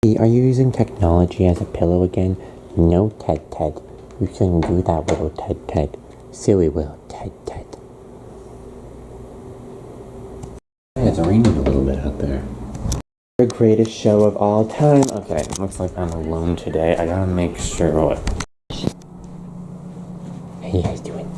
Are you using technology as a pillow again? No, Ted. You shouldn't do that, little Ted. Silly little Ted. It's raining a little bit out there. The greatest show of all time. Okay, looks like I'm alone today. I gotta make sure what. How you guys doing?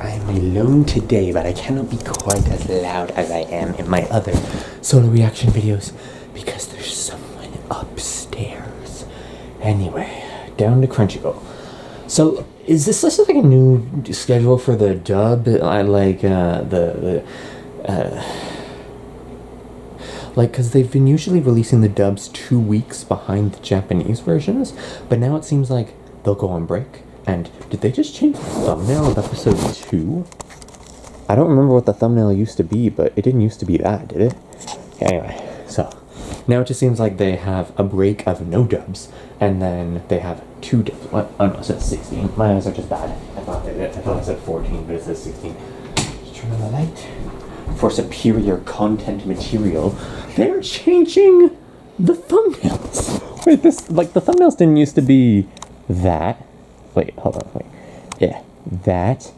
I'm alone today, but I cannot be quite as loud as I am in my other solo reaction videos because there's someone upstairs. Anyway, down to Crunchyroll. So, is this like a new schedule for the dub? Because they've been usually releasing the dubs 2 weeks behind the Japanese versions, but now it seems like they'll go on break. And did they just change the thumbnail of episode 2? I don't remember what the thumbnail used to be, but it didn't used to be that, did it? Anyway, so now it just seems like they have a break of no dubs, and then they have 2 dubs. What? Oh no, it says 16. My eyes are just bad. I thought I said 14, but it says 16. Just turn on the light. For superior content material, they're changing the thumbnails. Wait, the thumbnails didn't used to be that. Wait, hold on, wait. Yeah. That.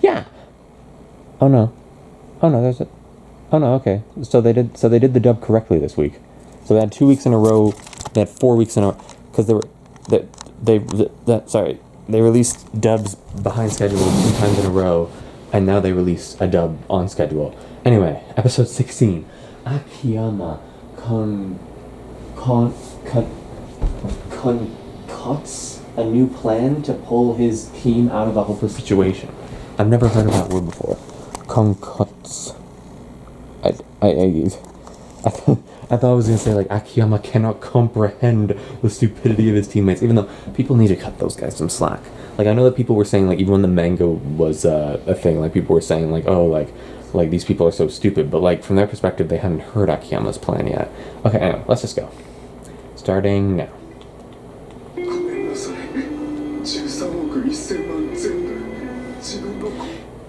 Yeah. Oh no, there's a... Oh no, okay. So they did the dub correctly this week. So they had 2 weeks in a row, they had 4 weeks in a row, because they released dubs behind schedule 2 times in a row, and now they released a dub on schedule. Anyway, episode 16. Akiyama concocts a new plan to pull his team out of a hopeless situation. I've never heard of that word before. Concocts. I thought I was going to say, like, Akiyama cannot comprehend the stupidity of his teammates, even though people need to cut those guys some slack. Like, I know that people were saying, like, even when the manga was a thing, like, people were saying, like, oh, like these people are so stupid, but, like, from their perspective, they hadn't heard Akiyama's plan yet. Okay, anyway, let's just go. Starting now.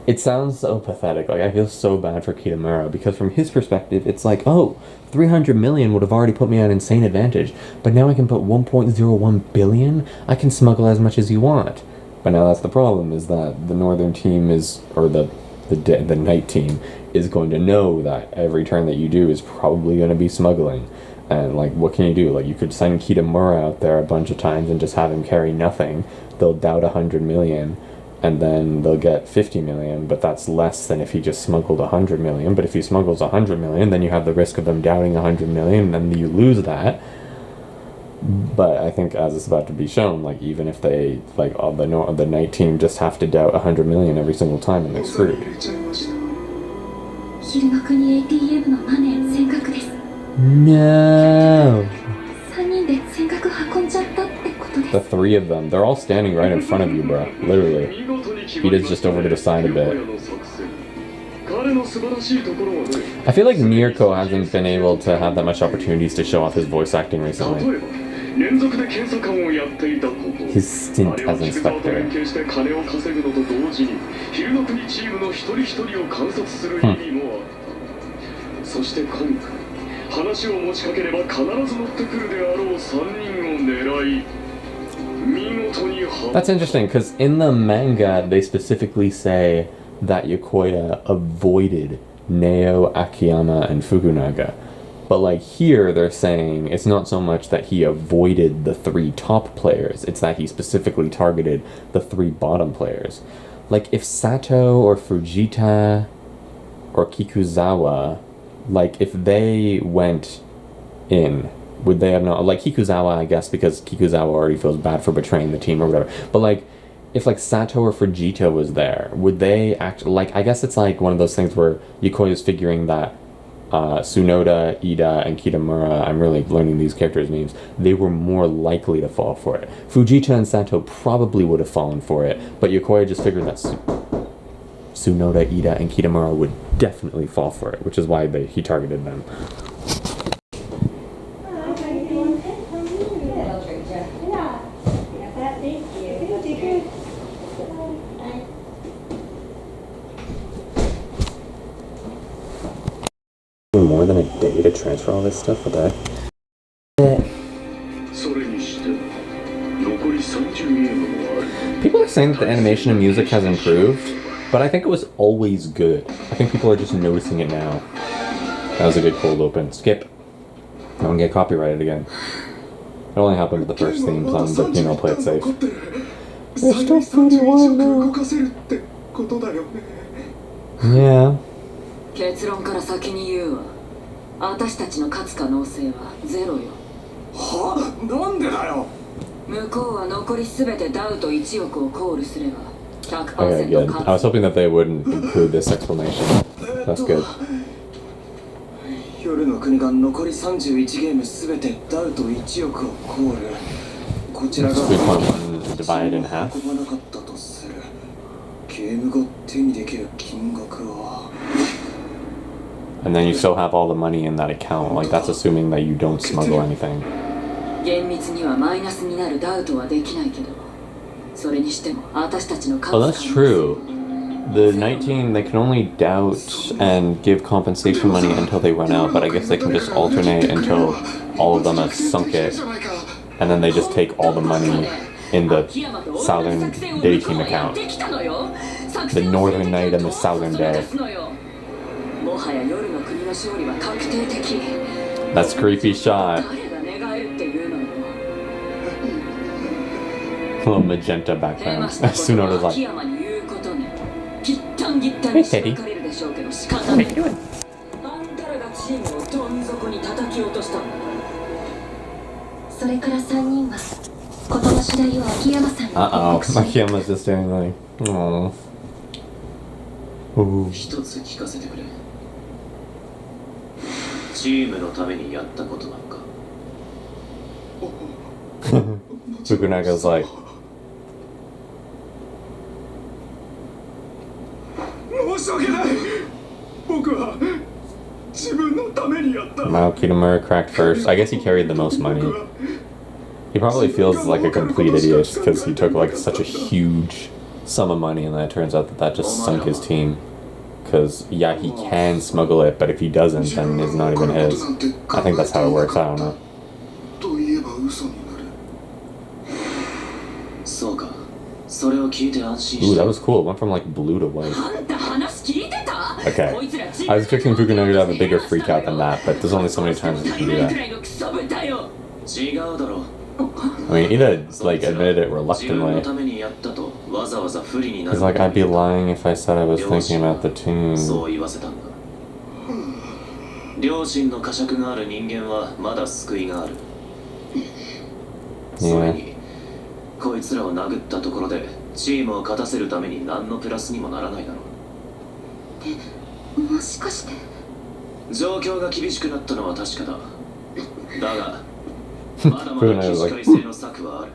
It sounds so pathetic. Like, I feel so bad for Kitamura, because from his perspective, it's like, oh, 300 million would have already put me at an insane advantage, but now I can put 1.01 billion? I can smuggle as much as you want. But now that's the problem, is that the northern team is, or the night team is going to know that every turn that you do is probably going to be smuggling. And, like, what can you do? Like, you could send Kitamura out there a bunch of times and just have him carry nothing. They'll doubt 100 million, and then they'll get 50 million, but that's less than if he just smuggled 100 million. But if he smuggles 100 million, then you have the risk of them doubting 100 million, and then you lose that. But I think, as it's about to be shown, like, even if they, like, the night team just have to doubt 100 million every single time, and they're screwed. No! The 3 of them, they're all standing right in front of you, bro. Literally. Ida's just over to the side a bit. I feel like Mirko hasn't been able to have that much opportunities to show off his voice acting recently. His stint as inspector. That's interesting, because in the manga, they specifically say that Yokoya avoided Neo, Akiyama, and Fukunaga. But, like, here they're saying it's not so much that he avoided the 3 top players, it's that he specifically targeted the 3 bottom players. Like, if Sato or Fujita or Kikuzawa, like, if they went in, would they have not, like, Kikuzawa, I guess, because Kikuzawa already feels bad for betraying the team or whatever, but, like, if, like, Sato or Fujita was there, would they act, like, I guess it's, like, one of those things where Yokoya's figuring that Tsunoda, Ida, and Kitamura, I'm really learning these characters' names, they were more likely to fall for it. Fujita and Sato probably would have fallen for it, but Yokoya just figured that Tsunoda, Ida, and Kitamura would definitely fall for it, which is why he targeted them. taking more than a day to transfer all this stuff? What the heck? People are saying that the animation and music has improved, but I think it was always good. I think people are just noticing it now. That was a good cold open. Skip. Don't get copyrighted again. It only happened with the first theme song, but you know, play it safe. There's still 41 now. Yeah. 結論から先に言うわ。私たちの勝つ可能性はゼロよ。は？なんでだよ。向こうは残りすべてダウト1億をコールすれば Okay, good. I was hoping that they wouldn't include this explanation. That's good. 夜の国が残り31ゲームすべてダウト1億をコール。こちらが 3.1 divided in half. 運ばなかったとする。ゲーム後手にできる金額は。And then you still have all the money in that account. Like, that's assuming that you don't smuggle anything. 厳密にはマイナスになるダウトはできないけど、それにしても私たちの勝つ Oh, that's true. The 19, they can only doubt and give compensation money until they run out, but I guess they can just alternate until all of them have sunk it, and then they just take all the money in the Southern Day Team account. The Northern Night and the Southern Day. That's a creepy shot. Little magenta background. Tsunoda's like, hey Teddy. How you doing? Uh-oh. Akiyama's just staring like, aww. Ooh. チームのためにやったことなんか Fukunaga's like, 申し訳ない僕は自分のためにやった Mao Kitamura cracked first. I guess he carried the most money. He probably feels like a complete idiot because he took like such a huge sum of money and then it turns out that that just sunk his team. Because, yeah, he can smuggle it, but if he doesn't, then it's not even his. I think that's how it works, I don't know. Ooh, that was cool. It went from like blue to white. Okay. I was expecting Fukunaga to have a bigger freak out than that, but there's only so many times you can do that. I mean, Ida like admitted it reluctantly. He's like, I'd be lying if I said I was thinking about the team. Yeah. こいつらを殴ったところでチームを勝たせるために何のプラスにもならないだろう。もしかして状況が厳しくなったのは確かだ。だがまだまだ起死回生の策はある。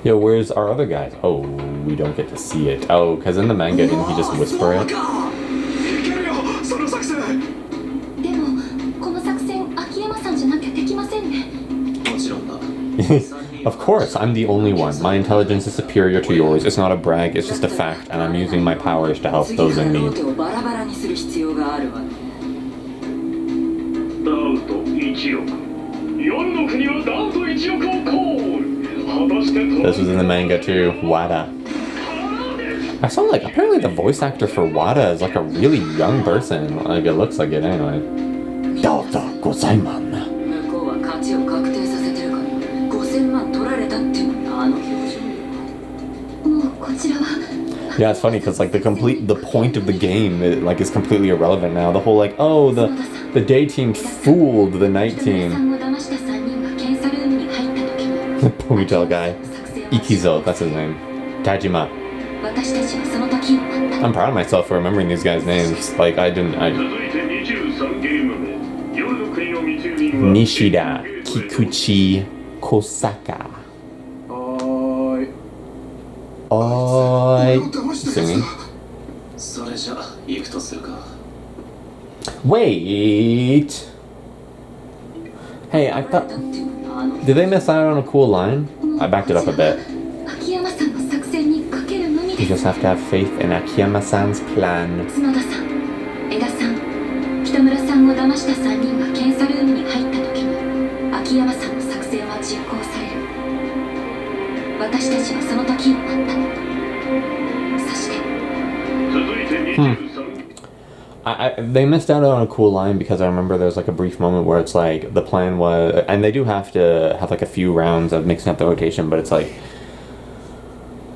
Yo, where's our other guys? Oh, we don't get to see it. Oh, because in the manga, didn't he just whisper it? Of course, I'm the only one. My intelligence is superior to yours. It's not a brag, it's just a fact, and I'm using my powers to help those in need. This was in the manga too. Wada. I saw like apparently the voice actor for Wada is like a really young person. Like it looks like it anyway. Delta Gozaiman. Yeah, it's funny because like the point of the game is completely irrelevant now. The whole like, oh, the day team fooled the night team. Ponytail guy. Ikizo, that's his name. Tajima. I'm proud of myself for remembering these guys' names. Like, Nishida, Kikuchi, Kosaka. Oi. Singing. Wait. Hey, I thought... Did they miss out on a cool line? I backed it up a bit. 秋山さんの作戦にかけるのみ You です。 just have to have faith in Akiyama-san's plan. 角田さん、江田さん、北村さんを騙した3人が検査ルームに入った時に秋山さんの作戦は実行される。私たちはその時を待った。そして They missed out on a cool line because I remember there's like a brief moment where it's like the plan was, and they do have to have like a few rounds of mixing up the rotation, but it's like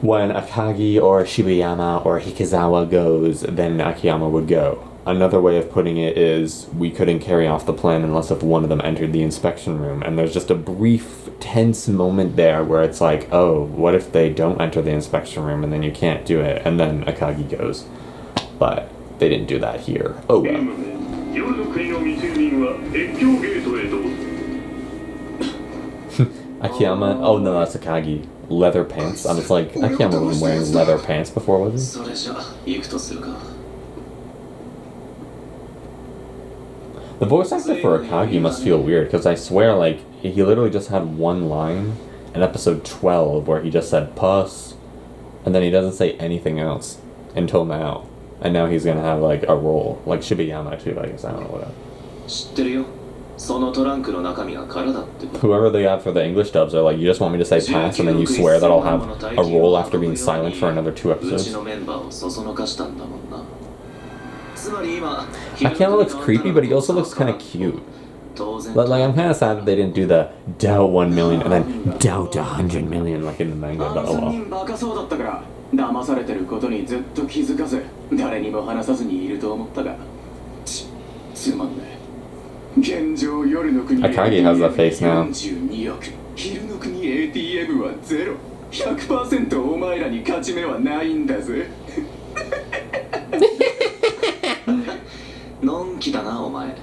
when Akagi or Shibayama or Hikizawa goes, then Akiyama would go. Another way of putting it is we couldn't carry off the plan unless if one of them entered the inspection room, and there's just a brief tense moment there where it's like, oh, what if they don't enter the inspection room and then you can't do it, and then Akagi goes. But they didn't do that here. Oh well. Akiyama, oh no, that's Akagi. Leather pants. I was like, Akiyama wasn't wearing leather pants before, was he? The voice actor for Akagi must feel weird, because I swear, like, he literally just had one line in episode 12 where he just said puss, and then he doesn't say anything else until now. And now he's gonna have, like, a role. Like Shibayama, too, I guess. I don't know what Whoever they have for the English dubs are like, you just want me to say pass, and then you swear that I'll have a role after being silent for another 2 episodes. Akiyama looks creepy, but he also looks kind of cute. But, like, I'm kind of sad that they didn't do the doubt 1 million and then doubt 100 million like in the manga, but oh well. 騙されてることにずっと気づかず誰にも話さずにいると思ったがつまんねえ現状夜の国 Akagi has that face now. 42億昼の国 ATM はゼロ 100% お前らに勝ち目はないんだぜのんきだなお前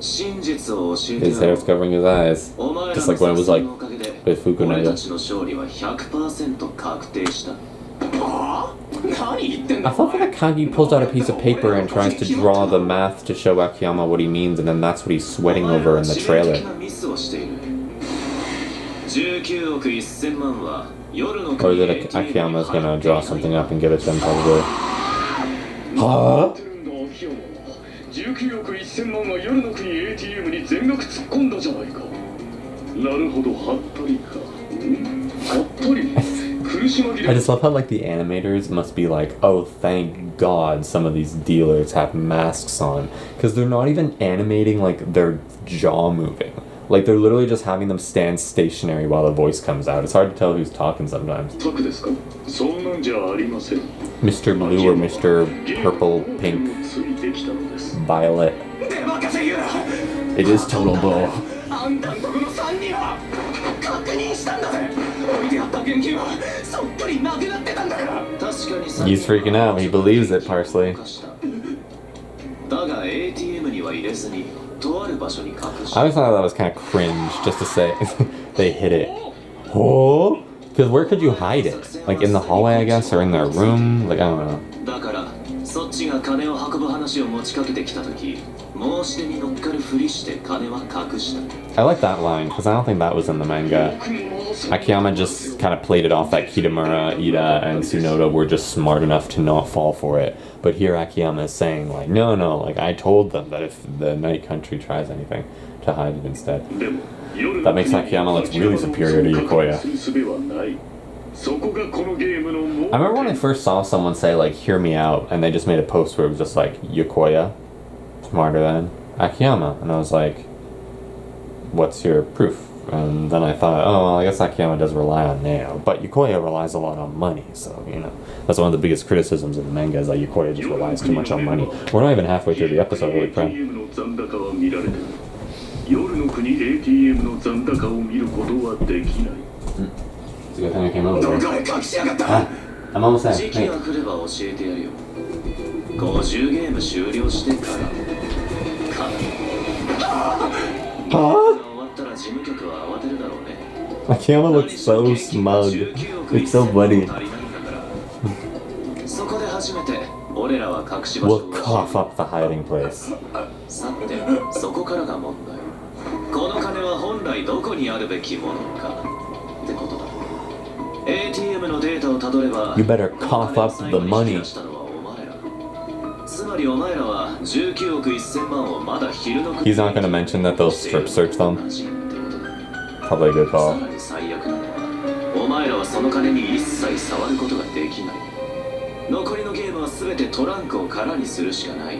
真実を教えて His hair's covering his eyes. Just like when it was like with Fukunaga. I thought that Akagi pulls out a piece of paper and tries to draw the math to show Akiyama what he means, and then that's what he's sweating over in the trailer. Or is it Akiyama's gonna draw something up and give it to him probably? Huh? 19億1000万は夜の国 ATM に全額突っ込んだじゃないか。なるほど、はったりか。はったり。苦し紛れ。I just love how like the animators must be like, oh, thank God some of these dealers have masks on, because they're not even animating like their jaw moving. Like they're literally just having them stand stationary while the voice comes out. It's hard to tell who's talking sometimes. Mr. Blue or Mr. Purple, Pink, Violet. It is Total Bull. He's freaking out. He believes it, Parsley. I always thought that was kind of cringe, just to say they hid it. Oh, because where could you hide it? Like in the hallway, I guess, or in their room? Like I don't know. I like that line because I don't think that was in the manga. Akiyama just kind of played it off that Kitamura, Ida, and Tsunoda were just smart enough to not fall for it. But here Akiyama is saying like, no, like I told them that if the Night Country tries anything, to hide it instead. That makes Akiyama look really superior to Yokoya. I remember when I first saw someone say like, hear me out, and they just made a post where it was just like, Yokoya, smarter than Akiyama. And I was like, what's your proof? And then I thought, oh, well, I guess Akiyama does rely on Neo, but Yokoya relies a lot on money, so, you know, that's one of the biggest criticisms of the manga, is that Yokoya just relies too much on money. We're not even halfway through the episode, holy crap. It's a good thing I came over there. I'm almost there. Hey. Huh? Akiyama looks so smug. It's so funny. We'll cough up the hiding place. ATM のデータをたどれば You better cough up the money. つまりお前らは19億1000万をまだ昼の He's not gonna mention that they'll strip search them. Probably a good さ call. らに最悪なのはお前らはその金に一切触ることができない。残りのゲームは全てトランクを空にするしかない。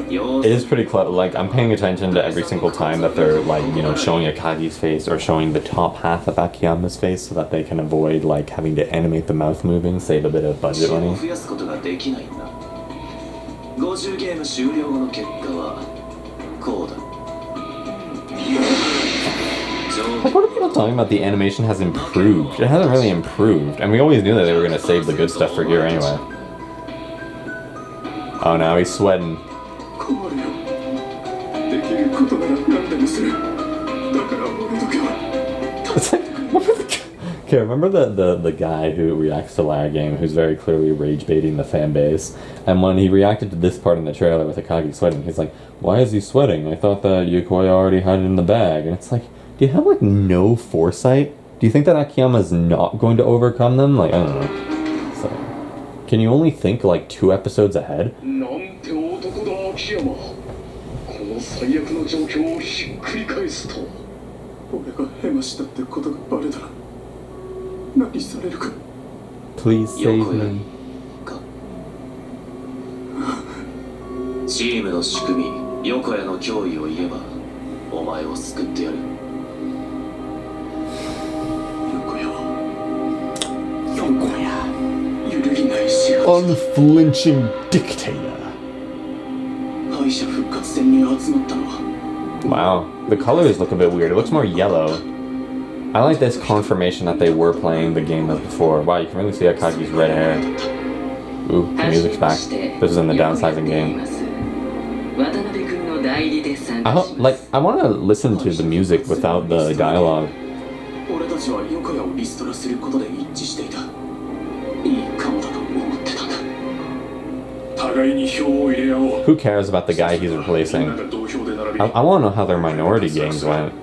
It is pretty clever. Like, I'm paying attention to every single time that they're, like, you know, showing Akagi's face or showing the top half of Akiyama's face so that they can avoid, like, having to animate the mouth moving, save a bit of budget money. 増やすことができないんだ。50ゲーム終了後の結果はこうだ。 Like, what are people talking about? The animation has improved. It hasn't really improved. And we always knew that they were going to save the good stuff for here anyway. Oh, now he's sweating. 困るよ。できることなら何でもする。だから俺だけは。 It's like, okay, remember the guy who reacts to lag game, who's very clearly rage baiting the fan base, and when he reacted to this part in the trailer with Akagi sweating, he's like, "Why is he sweating? I thought that Yokoya already had it in the bag." And it's like, do you have like no foresight? Do you think that Akiyama's not going to overcome them? Like, I don't know. So, can you only think like 2 episodes ahead? なんて男だ秋山。この最悪の状況をひっくり返すと、俺がヘマしたってことがバレたら何されるか。 Please save me. チームの仕組み、横谷の脅威を言えばお前を救ってやる。 Unflinching dictator. Wow, the colors look a bit weird. It looks more yellow. I like this confirmation that they were playing the game as before. Wow, you can really see Akagi's red hair. Ooh, the music's back. This is in the downsizing game. I want to listen to the music without the dialogue. Who cares about the guy he's replacing? I want to know how their minority games went.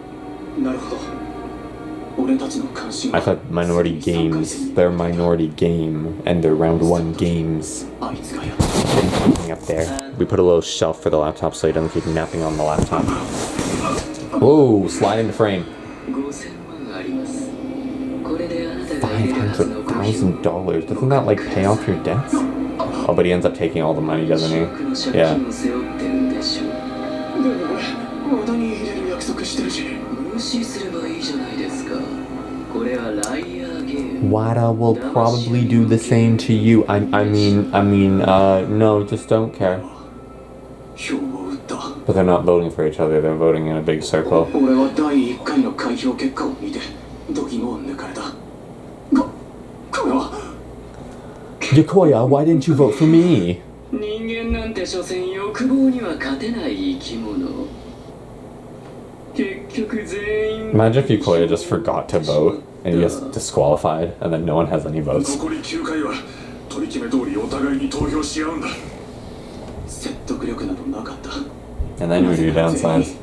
I thought minority games, their minority game, and their round 1 games. Up there. We put a little shelf for the laptop so he doesn't keep napping on the laptop. Whoa, slide into frame. $500,000. Doesn't that like pay off your debts? Oh, but he ends up taking all the money, doesn't he? Yeah. Wada will probably do the same to you. I mean, no, just don't care. But they're not voting for each other, they're voting in a big circle. Yokoya, why didn't you vote for me? Imagine if Yokoya just forgot to vote and he gets disqualified and then no one has any votes. And then who do you downsize?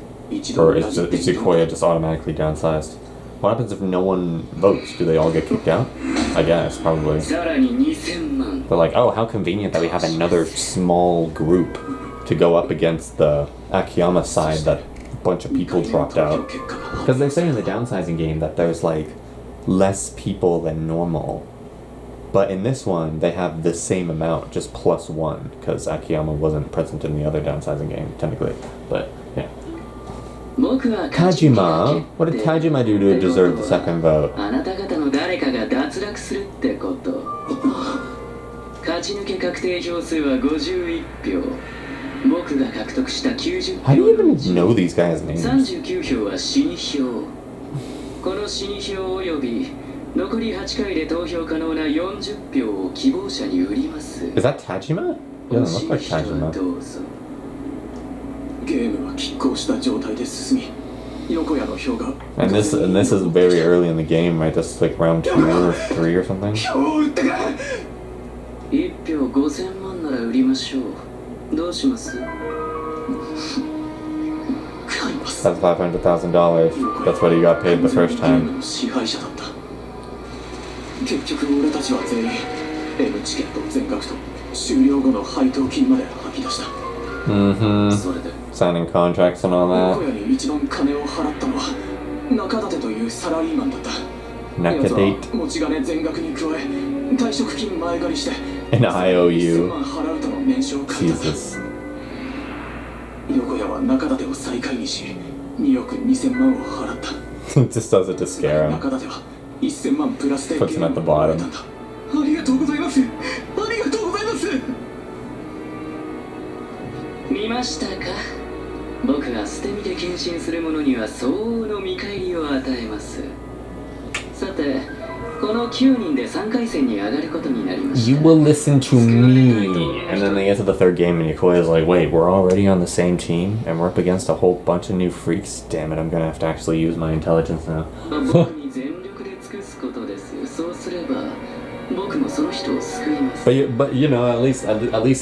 Or is Yokoya just automatically downsized? What happens if no one votes? Do they all get kicked out? I guess, probably. They're like, oh, how convenient that we have another small group to go up against the Akiyama side that a bunch of people dropped out. Because they say in the downsizing game that there's like less people than normal. But in this one, they have the same amount, just +1, because Akiyama wasn't present in the other downsizing game, technically. But, yeah. Tajima? What did Tajima do to deserve the second vote? How do you even know these guys' names? Is that Tajima? He doesn't look like Tajima. And this is very early in the game, right? This is like round 2 or 3 or something. That's $500,000. That's what he got paid the first time. 結局俺たちは全員 M チケット全額と終了後の配当金まで吐き出した。それで Signing contracts and all 小 that. 屋に一番金を払ったのは中立というサラリーマンだった。Nakadate. 奴は持ち金全額に加え退職金前借りして An IOU. 1000万払うとの念書を書いた。 Jesus. 横屋は中立を最下位にし2億2000万を払った。Just does it to scare him. 中立は1000万プラスで Puts him at the bottom. ありがとうございます。ありがとうございます。見ましたか。僕が捨て身で献身する者には相応の見返りを与えます。さて、この9人で3回戦に上がることになりました。 You will listen to me. And then they get to the third game and Yokoya's like, wait, we're already on the same team? And we're up against a whole bunch of new freaks? Damn it, I'm gonna have to actually use my intelligence now. 僕に全力で尽くすことです。そうすれば、僕もその人を救います。 But you know, at least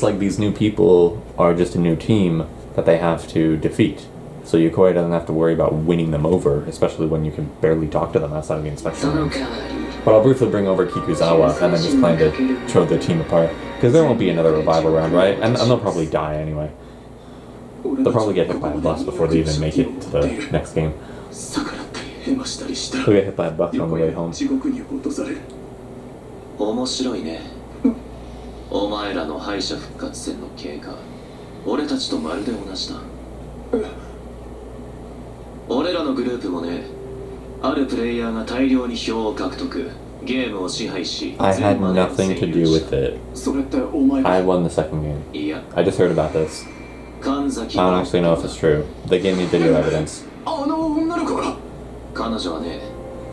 like these new people are just a new team that they have to defeat. So Yokoya doesn't have to worry about winning them over, especially when you can barely talk to them outside of the そ inspection の room. 代わり、 But I'll briefly bring over Kikuzawa and then just plan to throw their team apart. Because there won't be another revival round, right? And they'll probably die anyway. They'll probably get hit by a bus before they even make it to the next game. 逆らったりヘマしたりしたら They'll get hit by a bus on the way home. 地獄に落とされる。面白いね。お前らの敗者復活戦の経過、俺たちとまるで同じだ。俺らのグループもね、あるプレイヤーが大量に票を獲得、ゲームを支配し、 I had nothing to do with it. それってお前が I won the second game. いや、 I just heard about this. 神崎 I don't actually know if it's true. They gave me video evidence. あの女の子が彼女はね、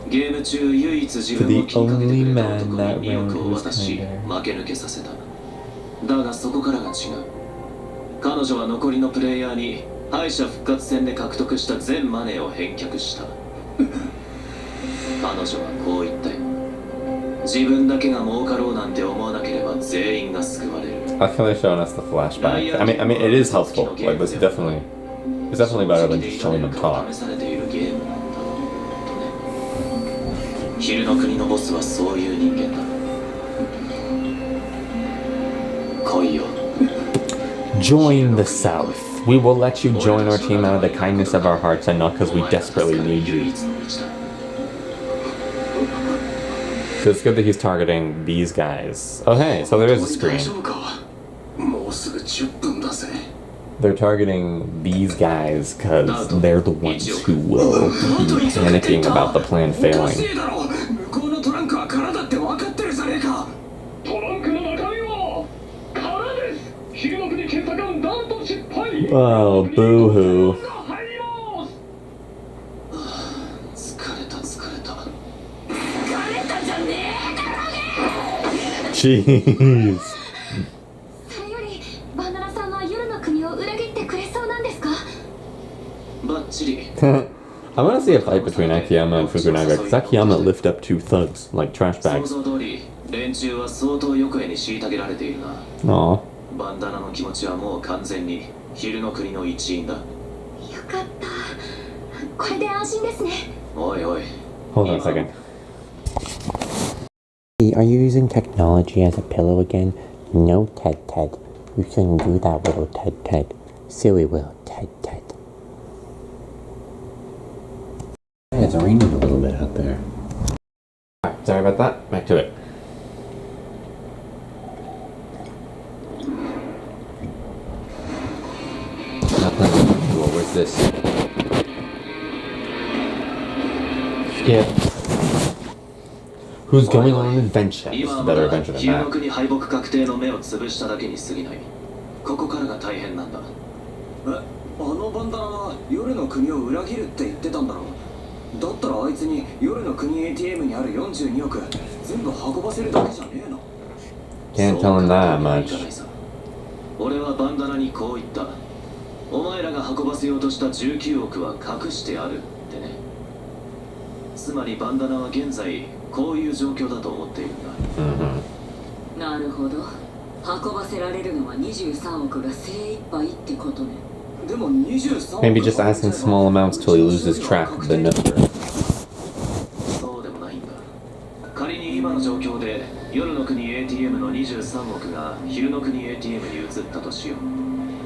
ゲーム中唯一自分を気にかけてくれた男に2億を渡し、負け抜けさせた。だがそこからが違う。彼女は残りのプレイヤーに敗者復活戦で獲得した全マネーを返却した。彼女はこう言ったよ。自分だけが儲かろうなんて思わなければ全員が救われる。 I feel like showing us the flashback. I mean, it is helpful. Like, it's definitely better than just showing them talk. 試されているゲームなんだ。とね。昼の国のボスはそういう人間だ。来いよ。Join the South. We will let you join our team out of the kindness of our hearts and not because we desperately need you. So it's good that he's targeting these guys. Oh hey, so there is a screen. もうすぐ10分だぜ。 They're targeting these guys because they're the ones who will be panicking about the plan おか failing. しいだろ。向こうのトランクは空だって分かってるじゃねえか。トランクの中身は空です。昼の国検査官なんと失敗。 Oh, boo-hoo. 入ります。疲れた疲れた。疲れたじゃねえだろうね。 Jeez. それよりバナナさんは夜の国を裏切ってくれそうなんですか。バッチリ。 I want to see a fight between Akiyama and Fukunaga because Akiyama lift up two thugs like trash 想 bags. 像通り、連中は相当横へに虐げられているな。 Aw. バンダナの気持ちはもう完全に昼の国の一員だ。よかった。これで安心ですね。おいおい。 Hold on a second. Are you using technology as a pillow again? No, Ted Ted. You shouldn't do that, little Ted Ted. Silly little Ted Ted. Yeah, it's raining a little bit out there. Alright, sorry about that. Back to it. Whoa, where's this? Skip. Who's going on an adventure? This is 今 a はま better だ adventure than 昼の that. 国敗北確定の目を潰しただけに過ぎない。ここからが大変なんだ。あのバンダナは夜の国を裏切るって言ってたんだろ。だったらあいつに夜の国 ATM にある42億全部運ばせるだけじゃねえの。 Can't tell him that そう簡単にはいか much. ないさ。俺はバンダナにこう言った。お前らが運ばせようとした19億は隠してあるってね。つまりバンダナは現在こういう状況だと思っているんだ。 Mm-hmm. なるほど。運ばせられるのは23億が精一杯ってことね。でも23億 Maybe just asking small amounts till he loses track of the number. そうでもないんだ。仮に今の状況で夜の国 ATM の23億が昼の国 ATM に移ったとしよう。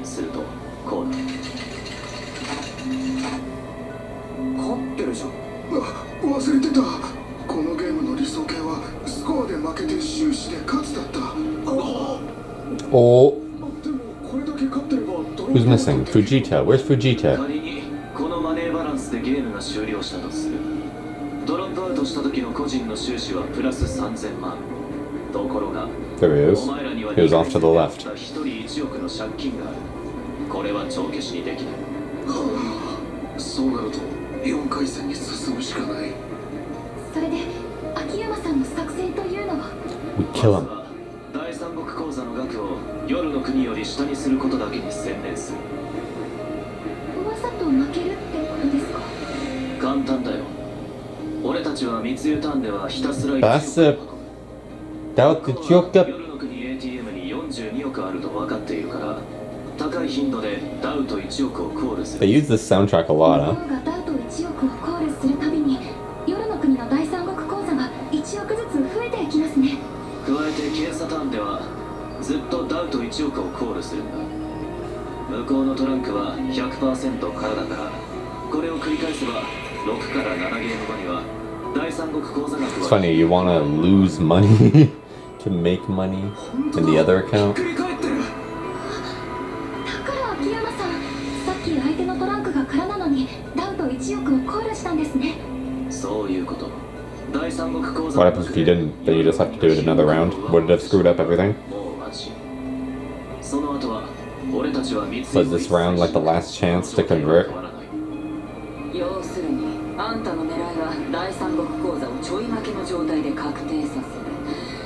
するとこうだ。勝ってるじゃん。忘れてた。このゲームの理想形はスコアで負けて終始で勝つだった。Oh, でもこれだけ勝ってればドロー who's missing? Fujita. Where's Fujita? 仮にこのマネーバランスでゲームが終了したとする。ドロップアウトした時の個人の収支はプラス3000万。ところが There he is. お前らには He was off to the left. 1人1億の借金がある。これは帳消しにできない。そうなると4回戦に進むしかない。それで秋山さんの作戦というのは We kill まず him. は第三国口座の額を夜の国より下にすることだけに専念する。わざと負けるってことですか？簡単だよ。俺たちは密輸ターンではひたすらThat's 1 That 億 was the joke up. 夜の国 ATM に42億あると分かっているから高い頻度でダウと1億をコールす They る。 use this soundtrack a lot, 向 huh? こうがダウト1億をコールするたびに夜の国の第三国口座が1億ずつ増えていきますね。加えて検査ターンではずっとダウと1億をコールするんだ。向こうのトランクは 100% からだからこれを繰り返せば6から7ゲーム後には第三国口座額 It's は funny, you wanna lose money to make money in the other ひっ account? くり返ってる。だから秋山さん、さっき相手のトランクが空なのにダウト1億をコールしたんですね。そういうこと。第三国口座 What happens if you didn't? Then you just have to do it another round? Would it have screwed up everything? もう安心。その後は俺たちは密 Was this round like the last chance to convert? 要するにあんたの狙いは第三国口座をちょい負けの状態で確定さ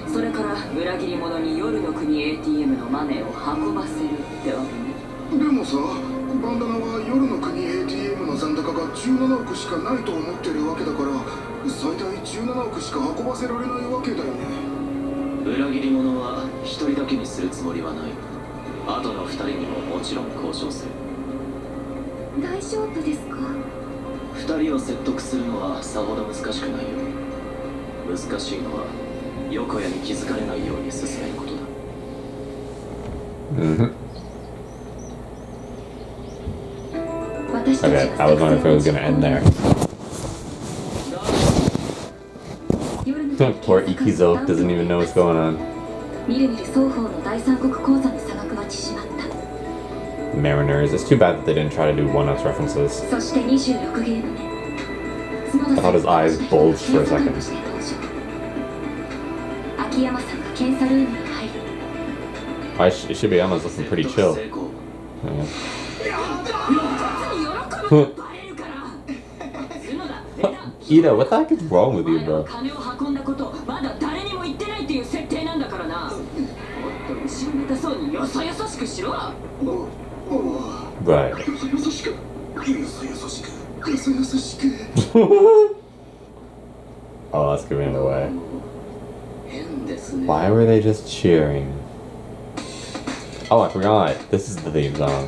せ、それから裏切り者に夜の国 ATM のマネーを運ばせるってわけね。でもさ、バンダナは夜の国 ATM の残高が17億しかないと思ってるわけだから最大17億しか運ばせられないわけだよね。裏切り者は一人だけにするつもりはない。あとの二人にももちろん交渉する。大丈夫ですか？二人を説得するのはさほど難しくないよ。難しいのは横谷に気づかれないように進めることだ。Mm-hmm. 私たち Okay, I was wondering if it was gonna end there. 夜の Poor Ikizo doesn't even know what's going on. みるみる双方の第三国口座の差額は縮まった。 Mariners. It's too bad that they didn't try to do one-ups references. そして26ゲーム目、 I thought his eyes bulged for a second. 秋山さんが検査ルームに入り、 Shibayama's looking pretty chill. 成功。 Yeah. 喜ぶのバレるから角田出た。 Ida, what the heck is wrong with お you, 前らは bro? 金を運んだことまだ誰にも言ってないっていう設定なんだからな。もっと後ろめたそうによそよそしくしろ。 Right. よそよそしく、よそよそしく、よそよそしく。 Oh, that's giving it away. 変ですね。 Why were they just cheering? Oh, I forgot. This is the theme song.